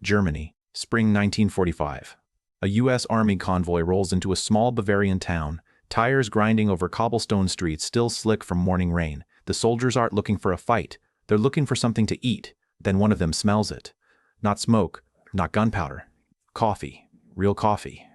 Germany, spring 1945. A U.S. Army convoy rolls into a small Bavarian town, tires grinding over cobblestone streets still slick from morning rain. The soldiers aren't looking for a fight. They're looking for something to eat. Then one of them smells it. Not smoke, not gunpowder. Coffee. Real coffee.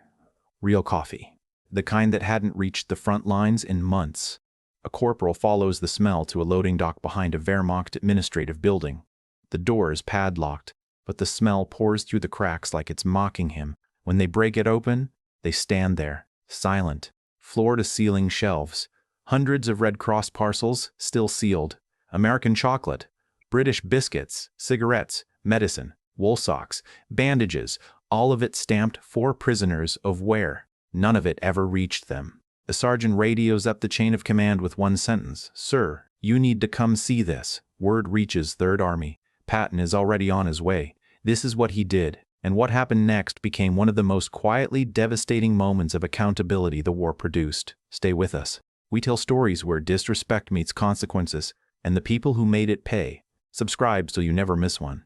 Real coffee. The kind that hadn't reached the front lines in months. A corporal follows the smell to a loading dock behind a Wehrmacht administrative building. The door is padlocked, but the smell pours through the cracks like it's mocking him. When they break it open, they stand there, silent, floor-to-ceiling shelves, hundreds of Red Cross parcels still sealed, American chocolate, British biscuits, cigarettes, medicine, wool socks, bandages, all of it stamped for prisoners of war. None of it ever reached them. The sergeant radios up the chain of command with one sentence. "Sir, you need to come see this." Word reaches Third Army. Patton is already on his way. This is what he did, and what happened next became one of the most quietly devastating moments of accountability the war produced. Stay with us. We tell stories where disrespect meets consequences, and the people who made it pay. Subscribe so you never miss one.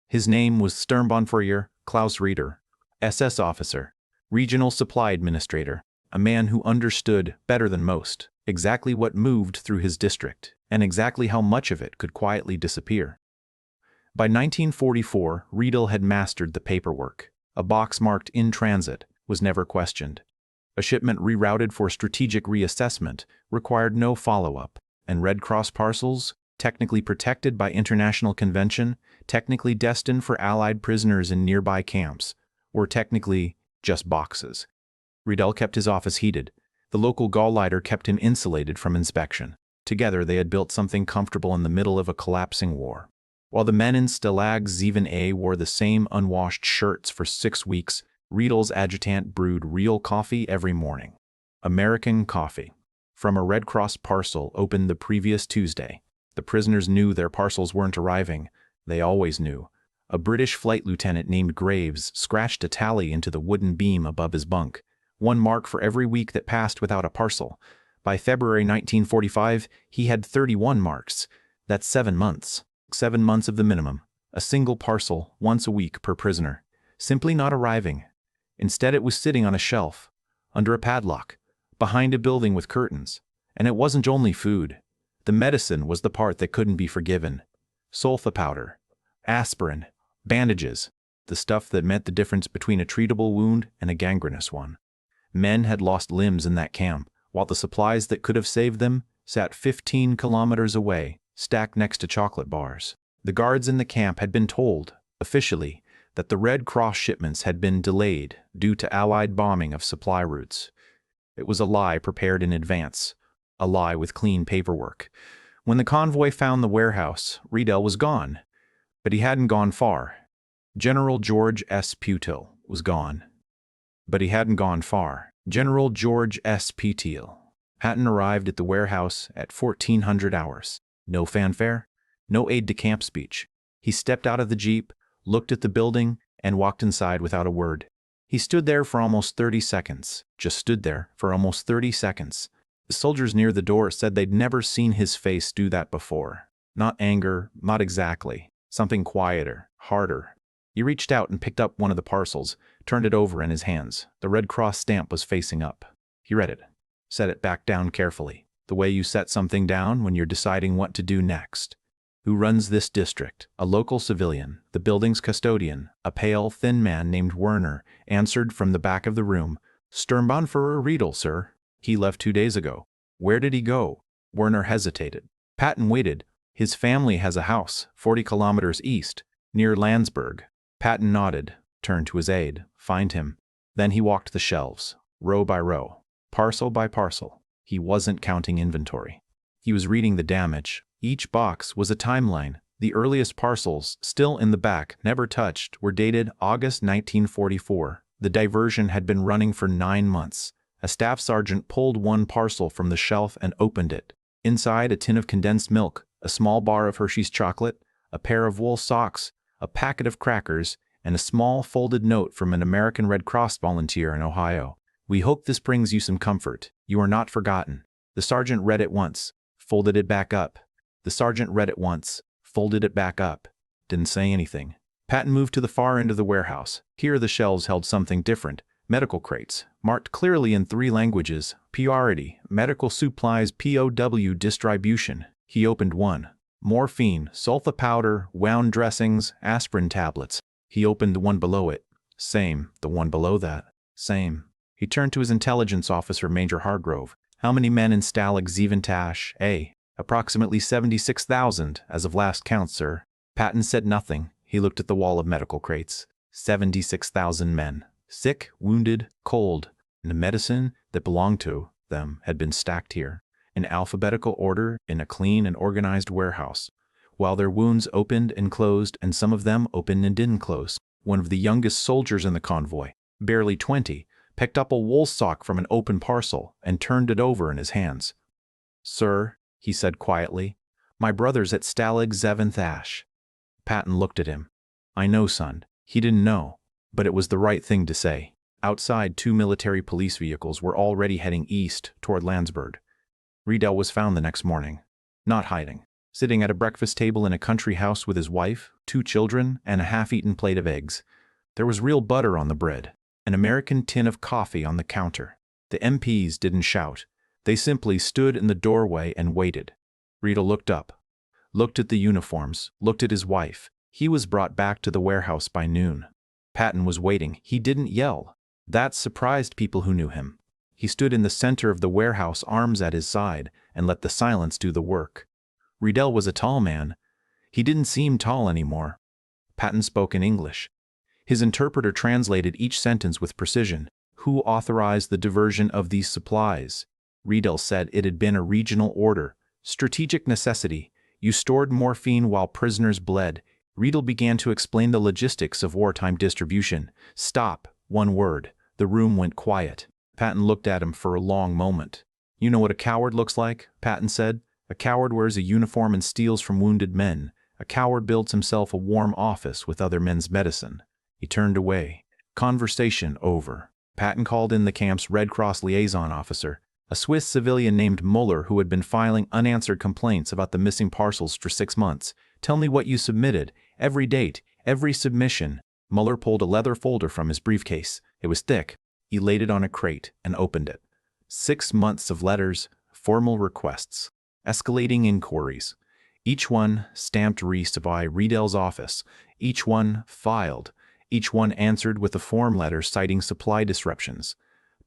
His name was Sturmbannführer Klaus Rieder, SS officer, regional supply administrator, a man who understood, better than most, exactly what moved through his district, and exactly how much of it could quietly disappear. By 1944, Riedel had mastered the paperwork. A box marked "in transit" was never questioned. A shipment rerouted for strategic reassessment required no follow-up, and Red Cross parcels, technically protected by international convention, technically destined for Allied prisoners in nearby camps, were technically just boxes. Riedel kept his office heated. The local Gauleiter kept him insulated from inspection. Together they had built something comfortable in the middle of a collapsing war. While the men in Stalag 7A wore the same unwashed shirts for 6 weeks, Riedel's adjutant brewed real coffee every morning. American coffee. From a Red Cross parcel opened the previous Tuesday. The prisoners knew their parcels weren't arriving. They always knew. A British flight lieutenant named Graves scratched a tally into the wooden beam above his bunk. 1 mark for every week that passed without a parcel. By February 1945, he had 31 marks. That's 7 months. 7 months of the minimum. A single parcel, once a week per prisoner. Simply not arriving. Instead it was sitting on a shelf, under a padlock, behind a building with curtains. And it wasn't only food. The medicine was the part that couldn't be forgiven. Sulfa powder, aspirin, bandages, the stuff that meant the difference between a treatable wound and a gangrenous one. Men had lost limbs in that camp, while the supplies that could have saved them sat 15 kilometers away, stacked next to chocolate bars. The guards in the camp had been told, officially, that the Red Cross shipments had been delayed due to Allied bombing of supply routes. It was a lie prepared in advance, a lie with clean paperwork. When the convoy found the warehouse, Riedel was gone. But he hadn't gone far. General George S. Putil was gone. But he hadn't gone far. General George S. Putil. Patton arrived at the warehouse at 1400 hours. No fanfare, no aide-de-camp speech. He stepped out of the jeep, looked at the building, and walked inside without a word. He stood there for almost 30 seconds. Just stood there for almost 30 seconds. The soldiers near the door said they'd never seen his face do that before. Not anger, not exactly. Something quieter, harder. He reached out and picked up one of the parcels, turned it over in his hands. The Red Cross stamp was facing up. He read it. Set it back down carefully. The way you set something down when you're deciding what to do next. Who runs this district? A local civilian, the building's custodian, a pale, thin man named Werner, answered from the back of the room. Sturmbannführer Riedel, sir. He left 2 days ago. Where did he go? Werner hesitated. Patton waited. His family has a house, 40 kilometers east, near Landsberg. Patton nodded, turned to his aide. Find him. Then he walked the shelves, row by row, parcel by parcel. He wasn't counting inventory. He was reading the damage. Each box was a timeline. The earliest parcels, still in the back, never touched, were dated August 1944. The diversion had been running for 9 months. A staff sergeant pulled one parcel from the shelf and opened it. Inside, a tin of condensed milk, a small bar of Hershey's chocolate, a pair of wool socks, a packet of crackers, and a small folded note from an American Red Cross volunteer in Ohio. We hope this brings you some comfort. You are not forgotten. The sergeant read it once, folded it back up. The sergeant read it once, folded it back up. Didn't say anything. Patton moved to the far end of the warehouse. Here the shelves held something different. Medical crates, marked clearly in 3 languages, priority, medical supplies POW distribution. He opened one. Morphine, sulfa powder, wound dressings, aspirin tablets. He opened the one below it. Same. The one below that. Same. He turned to his intelligence officer, Major Hargrove. How many men in Stalag Zeventage, A? Approximately 76,000, as of last count, sir. Patton said nothing. He looked at the wall of medical crates. 76,000 men. Sick, wounded, cold, and the medicine that belonged to them had been stacked here, in alphabetical order in a clean and organized warehouse, while their wounds opened and closed, and some of them opened and didn't close. One of the youngest soldiers in the convoy, barely 20, picked up a wool sock from an open parcel and turned it over in his hands. "Sir," he said quietly, "my brother's at Stalag Zeventage." Patton looked at him. "I know, son." He didn't know, but it was the right thing to say. Outside, 2 military police vehicles were already heading east toward Landsberg. Riedel was found the next morning, not hiding, sitting at a breakfast table in a country house with his wife, 2 children, and a half-eaten plate of eggs. There was real butter on the bread, an American tin of coffee on the counter. The MPs didn't shout. They simply stood in the doorway and waited. Riedel looked up, looked at the uniforms, looked at his wife. He was brought back to the warehouse by noon. Patton was waiting. He didn't yell. That surprised people who knew him. He stood in the center of the warehouse, arms at his side, and let the silence do the work. Riedel was a tall man. He didn't seem tall anymore. Patton spoke in English. His interpreter translated each sentence with precision. "Who authorized the diversion of these supplies?" Riedel said it had been a regional order. "Strategic necessity. You stored morphine while prisoners bled." Riedel began to explain the logistics of wartime distribution. "Stop." One word. The room went quiet. Patton looked at him for a long moment. "You know what a coward looks like?" Patton said. "A coward wears a uniform and steals from wounded men. A coward builds himself a warm office with other men's medicine." He turned away. Conversation over. Patton called in the camp's Red Cross liaison officer, a Swiss civilian named Muller who had been filing unanswered complaints about the missing parcels for 6 months. "Tell me what you submitted. Every date, every submission." Muller pulled a leather folder from his briefcase. It was thick. He laid it on a crate and opened it. 6 months of letters, formal requests, escalating inquiries. Each one stamped Reese by Riedel's office. Each one filed. Each one answered with a form letter citing supply disruptions.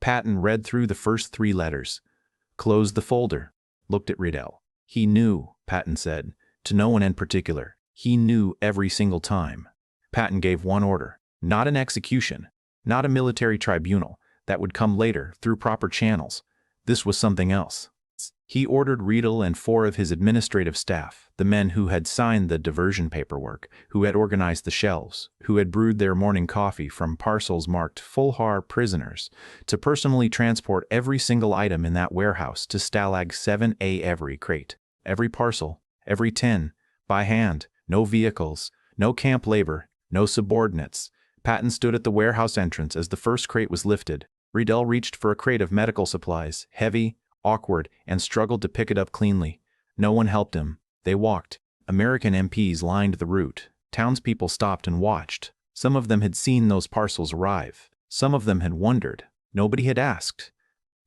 Patton read through the first 3 letters, closed the folder, looked at Riedel. He knew, Patton said, to no one in particular. He knew every single time. Patton gave one order, not an execution, not a military tribunal. That would come later, through proper channels. This was something else. He ordered Riedel and 4 of his administrative staff, the men who had signed the diversion paperwork, who had organized the shelves, who had brewed their morning coffee from parcels marked Fulhar prisoners, to personally transport every single item in that warehouse to Stalag 7A, every crate, every parcel, every tin, by hand, no vehicles, no camp labor, no subordinates. Patton stood at the warehouse entrance as the first crate was lifted. Riedel reached for a crate of medical supplies, heavy, awkward, and struggled to pick it up cleanly. No one helped him. They walked. American MPs lined the route. Townspeople stopped and watched. Some of them had seen those parcels arrive. Some of them had wondered. Nobody had asked.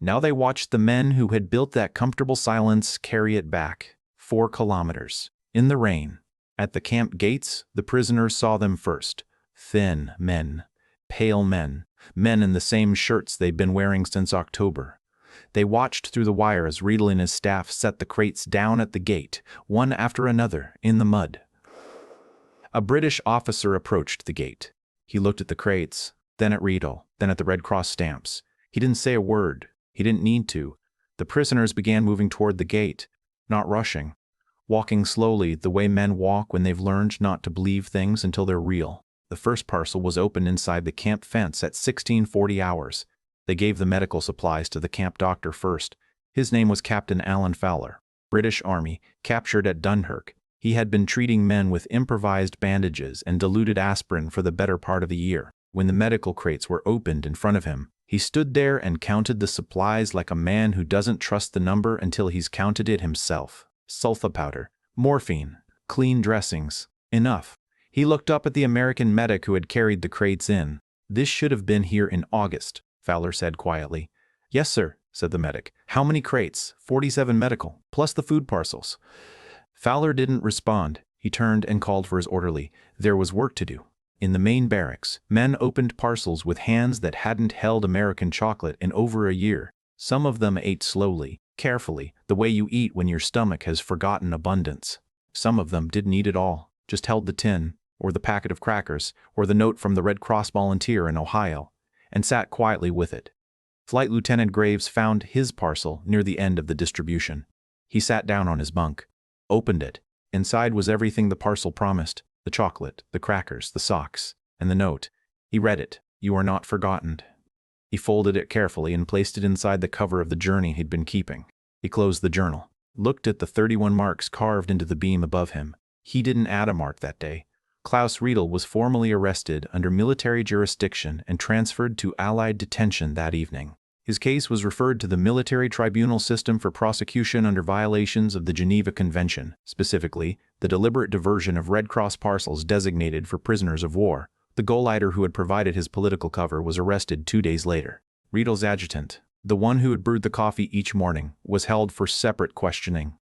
Now they watched the men who had built that comfortable silence carry it back. 4 kilometers. In the rain. At the camp gates, the prisoners saw them first. Thin men. Pale men. Men in the same shirts they'd been wearing since October. They watched through the wire as Riedel and his staff set the crates down at the gate, one after another, in the mud. A British officer approached the gate. He looked at the crates, then at Riedel, then at the Red Cross stamps. He didn't say a word. He didn't need to. The prisoners began moving toward the gate, not rushing, walking slowly the way men walk when they've learned not to believe things until they're real. The first parcel was opened inside the camp fence at 1640 hours. They gave the medical supplies to the camp doctor first. His name was Captain Alan Fowler, British Army, captured at Dunkirk. He had been treating men with improvised bandages and diluted aspirin for the better part of the year. When the medical crates were opened in front of him, he stood there and counted the supplies like a man who doesn't trust the number until he's counted it himself. Sulfa powder, morphine, clean dressings. Enough. He looked up at the American medic who had carried the crates in. "This should have been here in August," Fowler said quietly. "Yes, sir," said the medic. "How many crates?" 47 medical, plus the food parcels." Fowler didn't respond. He turned and called for his orderly. There was work to do. In the main barracks, men opened parcels with hands that hadn't held American chocolate in over a year. Some of them ate slowly, carefully, the way you eat when your stomach has forgotten abundance. Some of them didn't eat at all, just held the tin, or the packet of crackers, or the note from the Red Cross volunteer in Ohio, and sat quietly with it. Flight Lieutenant Graves found his parcel near the end of the distribution. He sat down on his bunk, opened it. Inside was everything the parcel promised: the chocolate, the crackers, the socks, and the note. He read it. "You are not forgotten." He folded it carefully and placed it inside the cover of the journal he'd been keeping. He closed the journal, looked at the 31 marks carved into the beam above him. He didn't add a mark that day. Klaus Riedel was formally arrested under military jurisdiction and transferred to Allied detention that evening. His case was referred to the military tribunal system for prosecution under violations of the Geneva Convention, specifically the deliberate diversion of Red Cross parcels designated for prisoners of war. The Gauleiter who had provided his political cover was arrested 2 days later. Riedel's adjutant, the one who had brewed the coffee each morning, was held for separate questioning.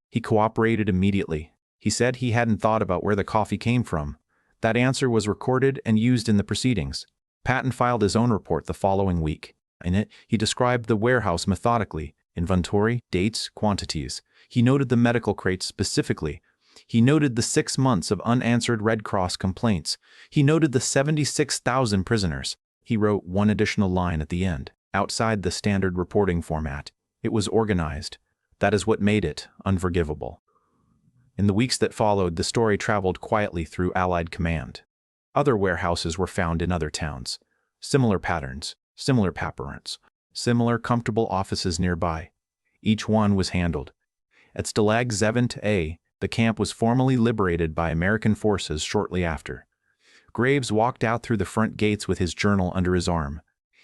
He cooperated immediately. He said he hadn't thought about where the coffee came from. That answer was recorded and used in the proceedings. Patton filed his own report the following week. In it, he described the warehouse methodically: inventory, dates, quantities. He noted the medical crates specifically. He noted the 6 months of unanswered Red Cross complaints. He noted the 76,000 prisoners. He wrote one additional line at the end, outside the standard reporting format. It was organized. That is what made it unforgivable. In the weeks that followed, the story traveled quietly through Allied command. Other warehouses were found in other towns. Similar patterns, similar patterns, similar comfortable offices nearby. Each one was handled. At Stalag 7A, the camp was formally liberated by American forces shortly after. Graves walked out through the front gates with his journal under his arm.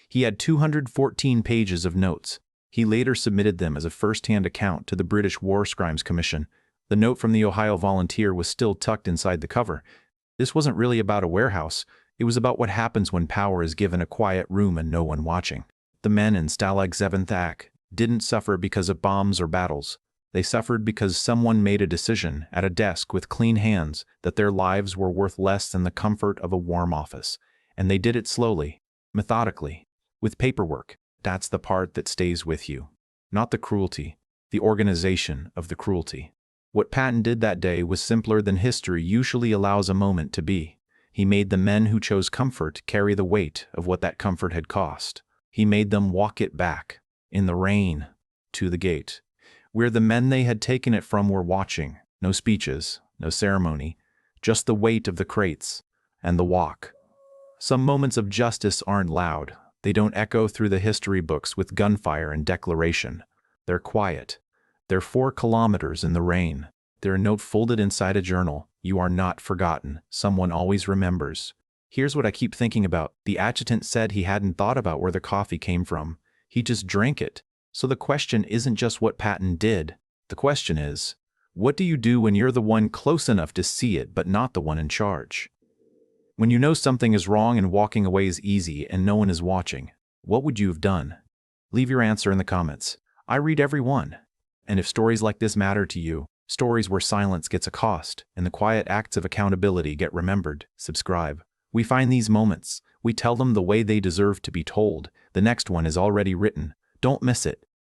He had 214 pages of notes. He later submitted them as a first-hand account to the British War Crimes Commission. The note from the Ohio volunteer was still tucked inside the cover. This wasn't really about a warehouse. It was about what happens when power is given a quiet room and no one watching. The men in Stalag 7th Act didn't suffer because of bombs or battles. They suffered because someone made a decision at a desk with clean hands that their lives were worth less than the comfort of a warm office. And they did it slowly, methodically, with paperwork. That's the part that stays with you. Not the cruelty, the organization of the cruelty. What Patton did that day was simpler than history usually allows a moment to be. He made the men who chose comfort carry the weight of what that comfort had cost. He made them walk it back, in the rain, to the gate, where the men they had taken it from were watching. No speeches, no ceremony, just the weight of the crates and the walk. Some moments of justice aren't loud. They don't echo through the history books with gunfire and declaration. They're quiet. They're 4 kilometers in the rain. They're a note folded inside a journal. You are not forgotten. Someone always remembers. Here's what I keep thinking about. The adjutant said he hadn't thought about where the coffee came from. He just drank it. So the question isn't just what Patton did. The question is, what do you do when you're the one close enough to see it but not the one in charge? When you know something is wrong and walking away is easy and no one is watching, what would you have done? Leave your answer in the comments. I read every one. And if stories like this matter to you, stories where silence gets a cost and the quiet acts of accountability get remembered, subscribe. We find these moments. We tell them the way they deserve to be told. The next one is already written. Don't miss it.